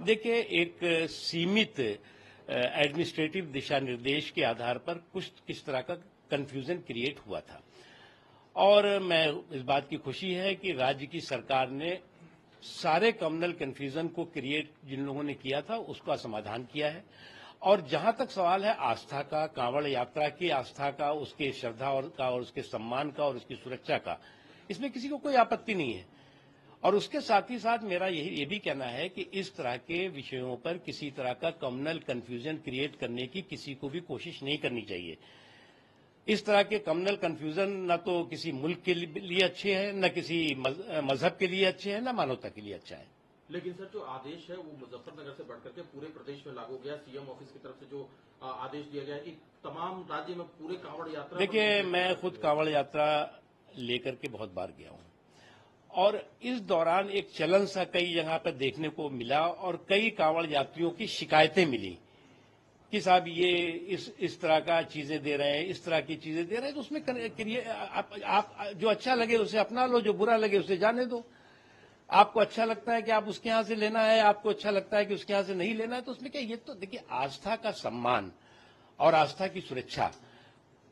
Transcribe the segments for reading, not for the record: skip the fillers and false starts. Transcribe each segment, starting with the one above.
देखिए, एक सीमित एडमिनिस्ट्रेटिव दिशा निर्देश के आधार पर कुछ किस तरह का कंफ्यूजन क्रिएट हुआ था और मैं इस बात की खुशी है कि राज्य की सरकार ने सारे कम्युनल कंफ्यूजन को क्रिएट जिन लोगों ने किया था उसका समाधान किया है। और जहां तक सवाल है आस्था का, कांवड़ यात्रा की आस्था का, उसके श्रद्धा और उसके सम्मान का और उसकी सुरक्षा का, इसमें किसी को कोई आपत्ति नहीं है। और उसके साथ ही साथ मेरा ये भी कहना है कि इस तरह के विषयों पर किसी तरह का कम्युनल कंफ्यूजन क्रिएट करने की किसी को भी कोशिश नहीं करनी चाहिए। इस तरह के कम्युनल कंफ्यूजन न तो किसी मुल्क के लिए अच्छे हैं, न किसी मजहब के लिए अच्छे हैं, न मानवता के लिए अच्छा है। लेकिन सर, जो आदेश है वो मुजफ्फरनगर से बढ़कर के पूरे प्रदेश में लागू गया। सीएम ऑफिस की तरफ से जो आदेश दिया गया है कि तमाम राज्य में पूरे कांवड़ यात्रा। देखिए, मैं खुद कांवड़ यात्रा लेकर के बहुत बार गया हूं और इस दौरान एक चलन सा कई जगह पर देखने को मिला और कई कांवड़ यात्रियों की शिकायतें मिली कि साहब ये इस तरह का चीजें दे रहे हैं, इस तरह की चीजें दे रहे हैं, तो उसमें आप जो अच्छा लगे उसे अपना लो, जो बुरा लगे उसे जाने दो। आपको अच्छा लगता है कि आप उसके यहां से लेना है, आपको अच्छा लगता है कि उसके यहां से नहीं लेना है, तो उसमें क्या, ये तो देखिए आस्था का सम्मान और आस्था की सुरक्षा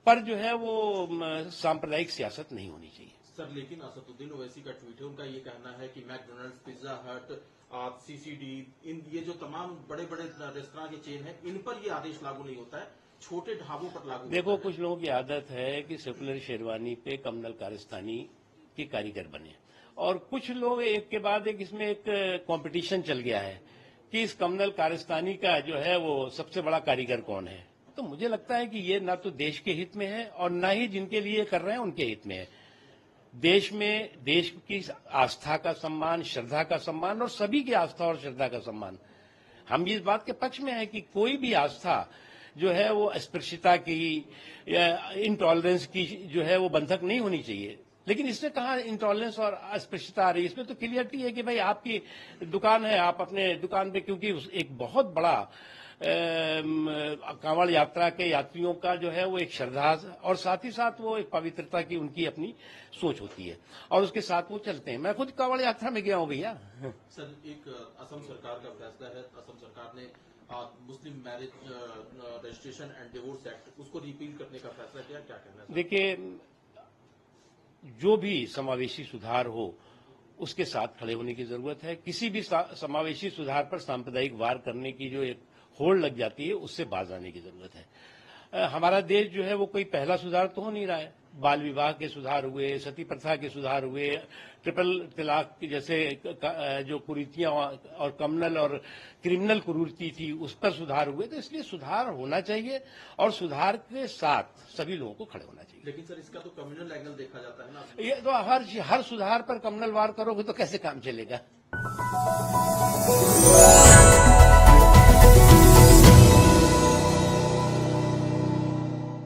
पर जो है वो सांप्रदायिक सियासत नहीं होनी चाहिए। सर, लेकिन असदुद्दीन ओवैसी का ट्वीट है, उनका ये कहना है कि मैकडोनल्ड्स, पिज्जा हट, सीसीडी, ये जो तमाम बड़े बड़े रेस्तरां के चेन है, इन पर ये आदेश लागू नहीं होता है, छोटे ढाबों पर लागू देखो, होता है। कुछ लोगों की आदत है कि सेकुलर शेरवानी पे कम्युनल कारस्तानी के कारीगर बने और कुछ लोग एक के बाद एक इसमें एक कंपटीशन चल गया है कि इस कम्युनल कारस्तानी का जो है वो सबसे बड़ा कारीगर कौन है। तो मुझे लगता है कि ये ना तो देश के हित में है और ना ही जिनके लिए कर रहे हैं उनके हित में है। देश में देश की आस्था का सम्मान, श्रद्धा का सम्मान और सभी की आस्था और श्रद्धा का सम्मान, हम इस बात के पक्ष में है कि कोई भी आस्था जो है वो अस्पृश्यता की या इंटॉलरेंस की जो है वो बंधक नहीं होनी चाहिए। लेकिन इसमें कहाँ इंटॉलरेंस और अस्पृश्यता आ रही है? इसमें तो क्लियरिटी है कि भाई आपकी दुकान है, आप अपने दुकान पे, क्योंकि एक बहुत बड़ा कांवड़ यात्रा के यात्रियों का जो है वो एक श्रद्धा और साथ ही साथ वो एक पवित्रता की उनकी अपनी सोच होती है और उसके साथ वो चलते हैं। मैं खुद कांवड़ यात्रा में गया हूँ भैया। सर, एक असम सरकार का फैसला है, असम सरकार ने मुस्लिम marriage registration and divorce act उसको रिपील करने का फैसला किया, क्या कहना है? देखिए, जो भी समावेशी सुधार हो उसके साथ खड़े होने की जरूरत है। किसी भी समावेशी सुधार पर सांप्रदायिक वार करने की जो एक होड़ लग जाती है उससे बाज आने की जरूरत है। हमारा देश जो है वो कोई पहला सुधार तो हो नहीं रहा है। बाल विवाह के सुधार हुए, सती प्रथा के सुधार हुए, ट्रिपल तलाक जैसे जो कुरीतियां और कम्युनल और क्रिमिनल कुरीति थी उस पर सुधार हुए। तो इसलिए सुधार होना चाहिए और सुधार के साथ सभी लोगों को खड़े होना चाहिए। लेकिन सर, इसका तो कम्युनल एंगल देखा जाता है ना। ये तो हर सुधार पर कम्युनल वार करोगे तो कैसे काम चलेगा?